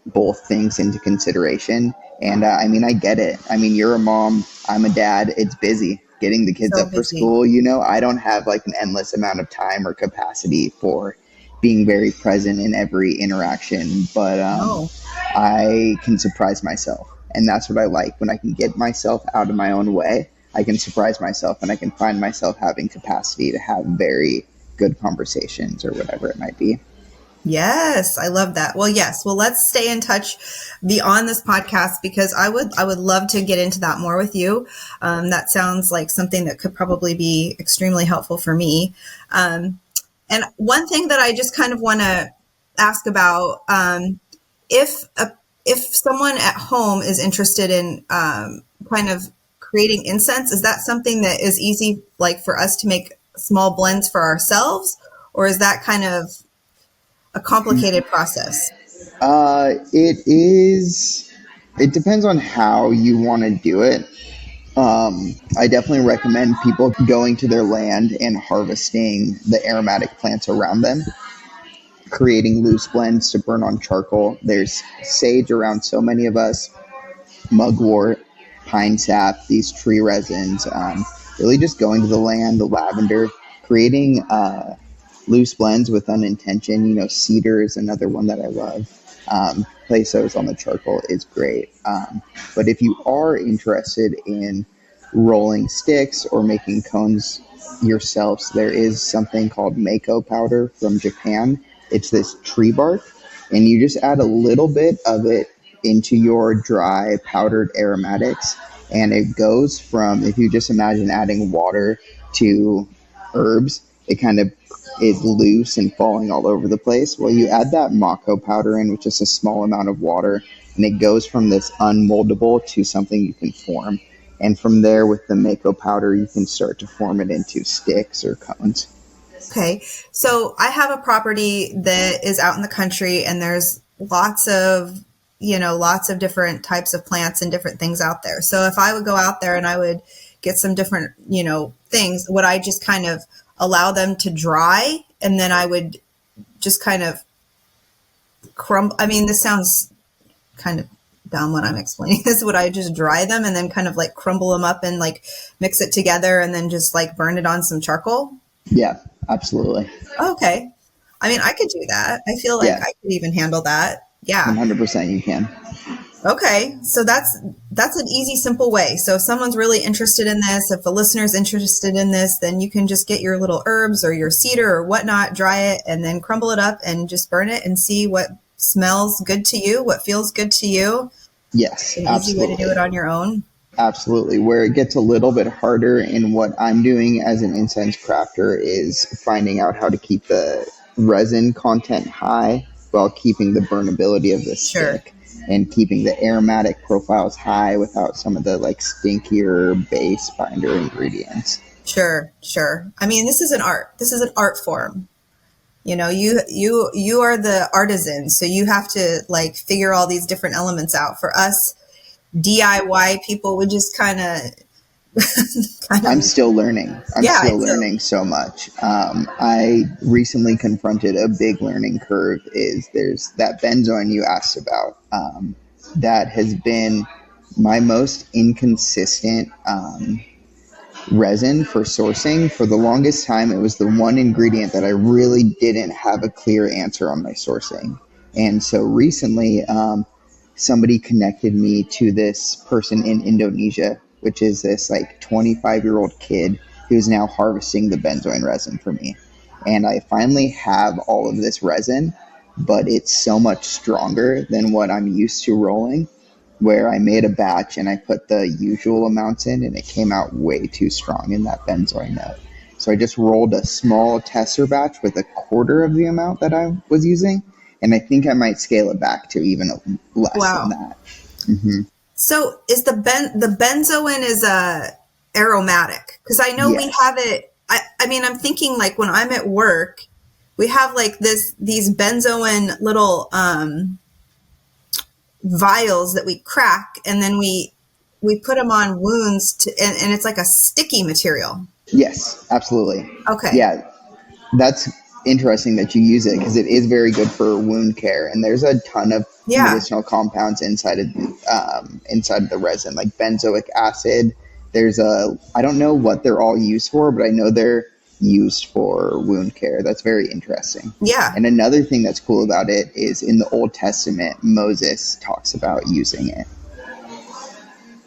both things into consideration. And I get it. I mean, you're a mom, I'm a dad. It's busy getting the kids So up for busy. school. I don't have like an endless amount of time or capacity for being very present in every interaction, but No. I can surprise myself. And that's what I like. When I can get myself out of my own way, I can surprise myself and I can find myself having capacity to have very good conversations or whatever it might be. Yes, I love that. Well, yes. Well, let's stay in touch beyond this podcast because I would love to get into that more with you. That sounds like something that could probably be extremely helpful for me. And one thing that I just kind of want to ask about, if someone at home is interested in kind of creating incense, is that something that is easy, like for us to make small blends for ourselves, or is that kind of a complicated process? It is. It depends on how you want to do it. I definitely recommend people going to their land and harvesting the aromatic plants around them, creating loose blends to burn on charcoal. There's sage around so many of us, mugwort, pine sap, these tree resins. Really just going to the land, the lavender, creating loose blends with unintention. Cedar is another one that I love. Place those on the charcoal is great. But if you are interested in rolling sticks or making cones yourselves, there is something called mako powder from Japan. It's this tree bark, and you just add a little bit of it into your dry powdered aromatics, and it goes from, if you just imagine adding water to herbs, it kind of is loose and falling all over the place. Well, you add that mako powder in with just a small amount of water, and it goes from this unmoldable to something you can form. And from there, with the mako powder, you can start to form it into sticks or cones. Okay. So I have a property that is out in the country, and there's lots of different types of plants and different things out there. So if I would go out there and I would get some different, things, would I just kind of allow them to dry, and then I would just kind of crumble? I mean, this sounds kind of dumb when I'm explaining this. Would I just dry them and then kind of like crumble them up and like mix it together and then just like burn it on some charcoal? Yeah, absolutely. Okay. I mean, I could do that. I feel like I could even handle that. Yeah. 100% you can. Okay. So that's an easy, simple way. So if someone's really interested in this, if a listener's interested in this, then you can just get your little herbs or your cedar or whatnot, dry it, and then crumble it up and just burn it and see what smells good to you, what feels good to you. Yes, An absolutely. easy way to do it on your own. Absolutely. Where it gets a little bit harder in what I'm doing as an incense crafter is finding out how to keep the resin content high while keeping the burnability of the stick. and keeping the aromatic profiles high without some of the like stinkier base binder ingredients. Sure. I mean, this is an art. This is an art form. You know, you are the artisan, so you have to like figure all these different elements out. For us DIY people, we just kind of I'm still learning. I'm still learning so much. I recently confronted a big learning curve. There's that benzoin you asked about. That has been my most inconsistent resin for sourcing. For the longest time, it was the one ingredient that I really didn't have a clear answer on my sourcing. And so recently, somebody connected me to this person in Indonesia, which is this like 25-year-old kid who's now harvesting the benzoin resin for me. And I finally have all of this resin, but it's so much stronger than what I'm used to rolling, where I made a batch and I put the usual amounts in and it came out way too strong in that benzoin note. So I just rolled a small tester batch with a quarter of the amount that I was using. And I think I might scale it back to even less than that. Mm-hmm. So is the benzoin is aromatic? Because I know we have it. I mean, I'm thinking like when I'm at work, we have like these benzoin little vials that we crack, and then we put them on wounds and it's like a sticky material. Yes, absolutely. Okay. Yeah, that's interesting that you use it because it is very good for wound care, and there's a ton of medicinal compounds inside of the resin, like benzoic acid. I don't know what they're all used for, but I know they're used for wound care. That's very interesting. Yeah. And another thing that's cool about it is in the Old Testament, Moses talks about using it.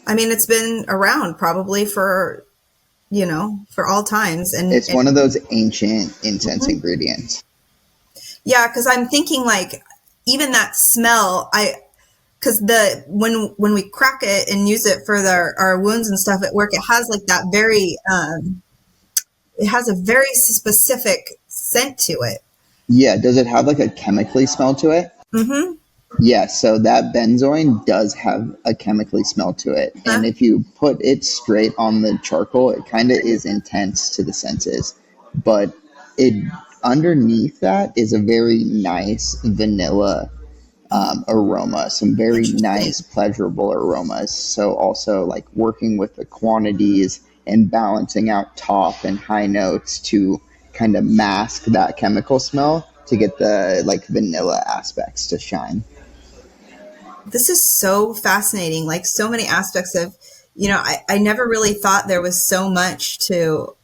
I mean, it's been around probably for all times. And it's one of those ancient incense ingredients. Yeah, because I'm thinking like even that smell, because when we crack it and use it for our wounds and stuff at work, it has like that very it has a very specific scent to it. Yeah. Does it have like a chemically smell to it? Mm-hmm. Yeah. So that benzoin does have a chemically smell to it. Huh? And if you put it straight on the charcoal, it kind of is intense to the senses. But underneath that is a very nice vanilla aroma, some very nice, pleasurable aromas. So also like working with the quantities and balancing out top and high notes to kind of mask that chemical smell to get the like vanilla aspects to shine. This is so fascinating. Like so many aspects of, I never really thought there was so much to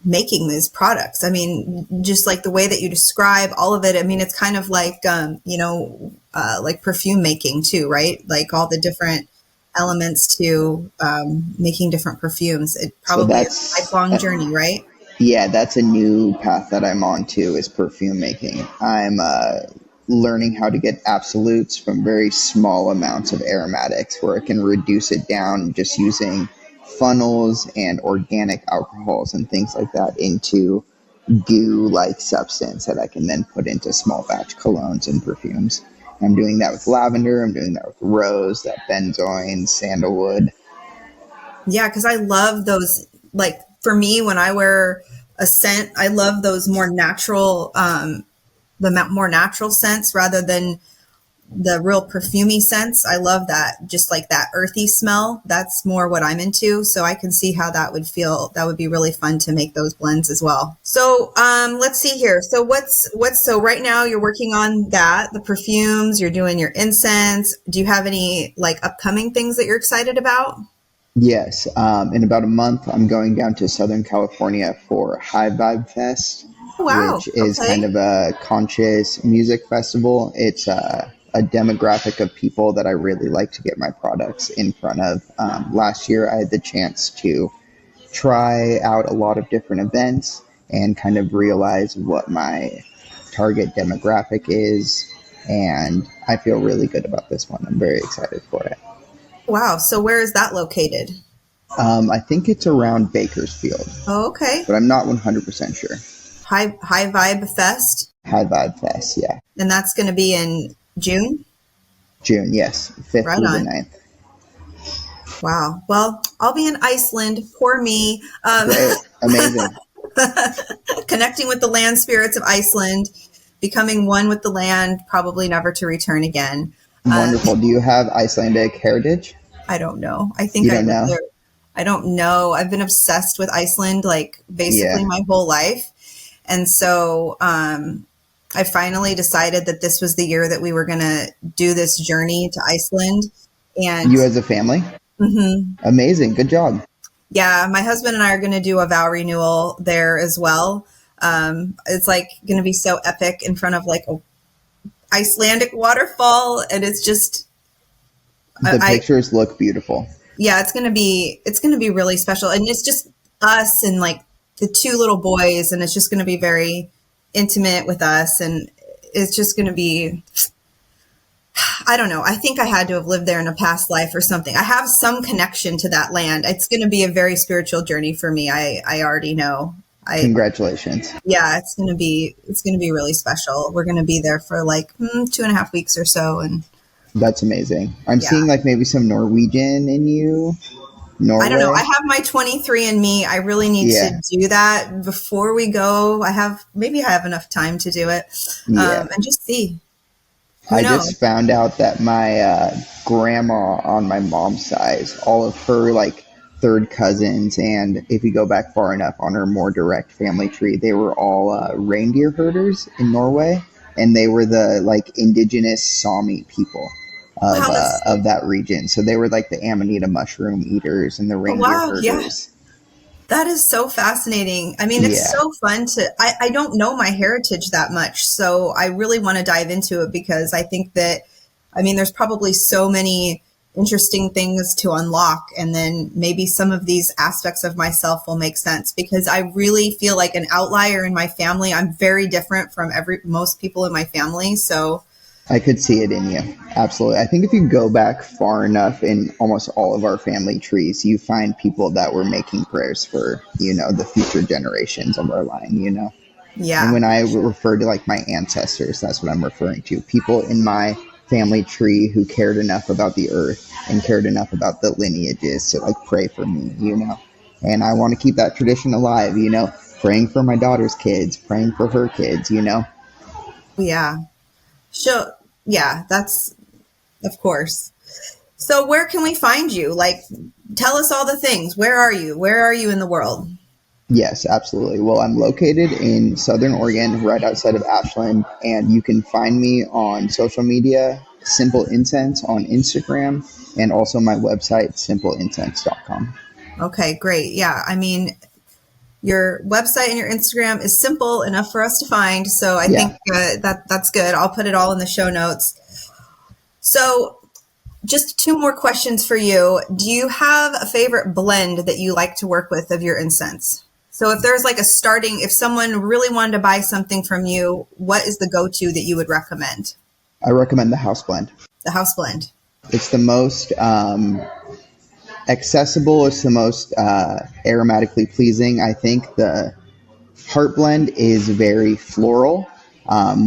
making these products. I mean, just like the way that you describe all of it. I mean, it's kind of like, like perfume making too, right? Like all the different elements to making different perfumes. It probably is a lifelong journey, right? Yeah, that's a new path that I'm on too, is perfume making. I'm learning how to get absolutes from very small amounts of aromatics where it can reduce it down just using funnels and organic alcohols and things like that into goo-like substance that I can then put into small batch colognes and perfumes. I'm doing that with lavender. I'm doing that with rose, that benzoin, sandalwood. Yeah, because I love those. Like for me, when I wear a scent, I love those more natural, the more natural scents rather than the real perfumey scents. I love that, just like that earthy smell. That's more what I'm into. So I can see how that would feel. That would be really fun to make those blends as well. So let's see here. So so right now you're working on that, the perfumes, you're doing your incense. Do you have any like upcoming things that you're excited about? Yes. In about a month, I'm going down to Southern California for High Vibe Fest, which is kind of a conscious music festival. It's a demographic of people that I really like to get my products in front of. Last year, I had the chance to try out a lot of different events and kind of realize what my target demographic is. And I feel really good about this one. I'm very excited for it. Wow. So where is that located? I think it's around Bakersfield. Oh, okay. But I'm not 100% sure. High Vibe Fest? High Vibe Fest, yeah. And that's going to be in June? June, yes, 5th Right through the on. 9th. Wow. Well, I'll be in Iceland. Poor me. Great. Amazing. Connecting with the land spirits of Iceland, becoming one with the land, probably never to return again. Wonderful. Do you have Icelandic heritage? I don't know. I think You I don't lived know? there. I don't know. I've been obsessed with Iceland like basically Yeah. my whole life. And so I finally decided that this was the year that we were going to do this journey to Iceland. And You as a family? Amazing. Good job. yeah, my husband and I are going to do a vow renewal there as well. It's like going to be so epic in front of like a Icelandic waterfall. And it's just, The pictures look beautiful. yeah, it's going to be really special. And it's just us and like the two little boys. And it's just going to be very intimate with us. And it's just going to be, I don't know. I think I had to have lived there in a past life or something. I have some connection to that land. It's going to be a very spiritual journey for me. I already know. Congratulations. Yeah, it's going to be really special. We're going to be there for like 2.5 weeks or so. And That's amazing. I'm Yeah. seeing like maybe some Norwegian in you. Norway. I don't know. I have my 23andMe. I really need Yeah. to do that before we go. Maybe I have enough time to do it Yeah. and just see. Who I knows? just found out that my grandma on my mom's side, all of her like third cousins, and if you go back far enough on her more direct family tree, they were all reindeer herders in Norway, and they were the like indigenous Sami people of Wow, that's- of that region. So they were like the Amanita mushroom eaters and the reindeer wow, yeah. herders. That is so fascinating. I mean, it's Yeah. so fun I don't know my heritage that much. So I really want to dive into it because I think that, I mean, there's probably so many interesting things to unlock. And then maybe some of these aspects of myself will make sense because I really feel like an outlier in my family. I'm very different from most people in my family. So I could see it in you. Absolutely. I think if you go back far enough in almost all of our family trees, you find people that were making prayers for, the future generations of our line, And yeah. when I refer to like my ancestors, that's what I'm referring to. People in my family tree who cared enough about the earth and cared enough about the lineages to like pray for me, And I want to keep that tradition alive, praying for my daughter's kids, praying for her kids, Yeah. So, yeah, that's, of course. So where can we find you? Like, tell us all the things. Where are you? Where are you in the world? Yes, absolutely. Well, I'm located in Southern Oregon, right outside of Ashland, and you can find me on social media, Simple Incense on Instagram, and also my website, simpleincense.com. Okay, great. Yeah. I mean, your website and your Instagram is simple enough for us to find. So I think that's good. I'll put it all in the show notes. So just 2 more questions for you. Do you have a favorite blend that you like to work with of your incense? So if there's like if someone really wanted to buy something from you, what is the go-to that you would recommend? I recommend the house blend. The house blend. It's the most accessible. It's the most aromatically pleasing. I think the heart blend is very floral,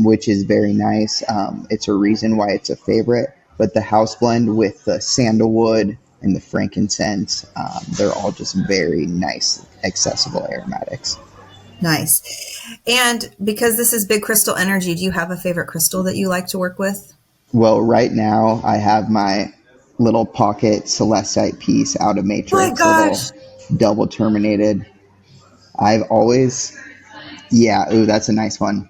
which is very nice. It's a reason why it's a favorite. But the house blend with the sandalwood and the frankincense, they're all just very nice, accessible aromatics. Nice. And because this is big crystal energy, do you have a favorite crystal that you like to work with? Well, right now I have my little pocket celestite piece out of Matrix, little double terminated. I've always, that's a nice one.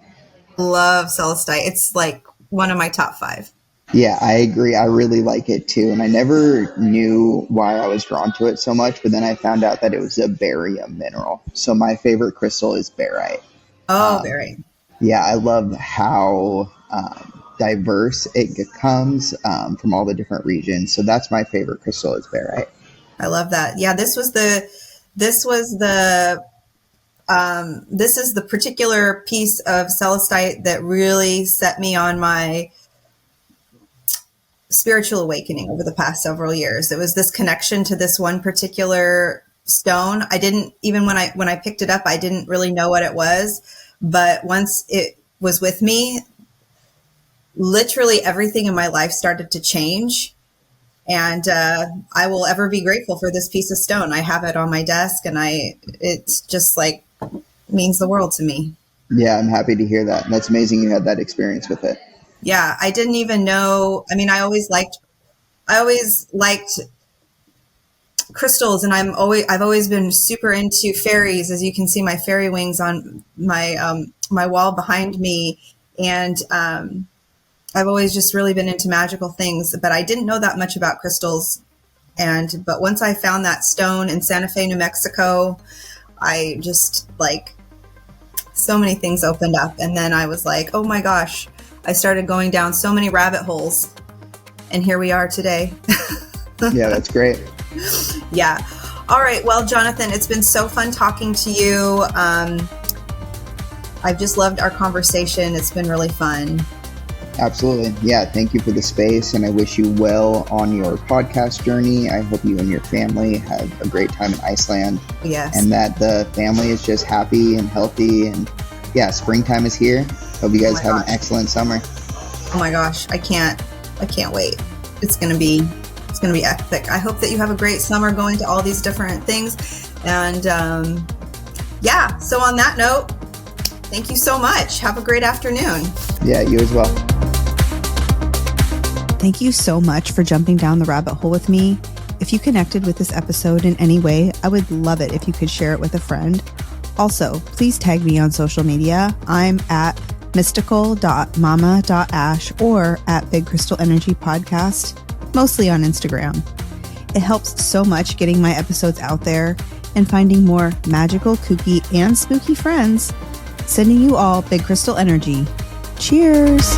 Love celestite. It's like one of my top 5. Yeah, I agree. I really like it too. And I never knew why I was drawn to it so much, but then I found out that it was a barium mineral. So my favorite crystal is barite. Oh, barite. Yeah, I love how diverse it becomes from all the different regions. So that's my favorite crystal is barite. I love that. Yeah, this is the particular piece of celestite that really set me on my spiritual awakening over the past several years. It was this connection to this one particular stone. I didn't even when I picked it up, I didn't really know what it was, but once it was with me, literally everything in my life started to change. And I will ever be grateful for this piece of stone. I have it on my desk, and it's just like means the world to me. Yeah, I'm happy to hear that. That's amazing you had that experience with it. Yeah, I didn't even know. I mean, I always liked crystals, and I've always been super into fairies. As you can see, my fairy wings on my my wall behind me, and I've always just really been into magical things. But I didn't know that much about crystals. But once I found that stone in Santa Fe, New Mexico, I just like so many things opened up, and then I was like, oh my gosh, I started going down so many rabbit holes, and here we are today. Yeah, that's great. Yeah. All right. Well, Jonathan, it's been so fun talking to you. I've just loved our conversation. It's been really fun. Absolutely. Yeah. Thank you for the space, and I wish you well on your podcast journey. I hope you and your family have a great time in Iceland. Yes. And that the family is just happy and healthy. And yeah, springtime is here. Hope you guys have an excellent summer. Oh my gosh. I can't wait. It's going to be epic. I hope that you have a great summer going to all these different things. And yeah, so on that note, thank you so much. Have a great afternoon. Yeah, you as well. Thank you so much for jumping down the rabbit hole with me. If you connected with this episode in any way, I would love it if you could share it with a friend. Also, please tag me on social media. I'm at mystical.mama.ash or at Big Crystal Energy Podcast, mostly on Instagram. It helps so much getting my episodes out there and finding more magical, kooky, and spooky friends. Sending you all Big Crystal Energy. Cheers!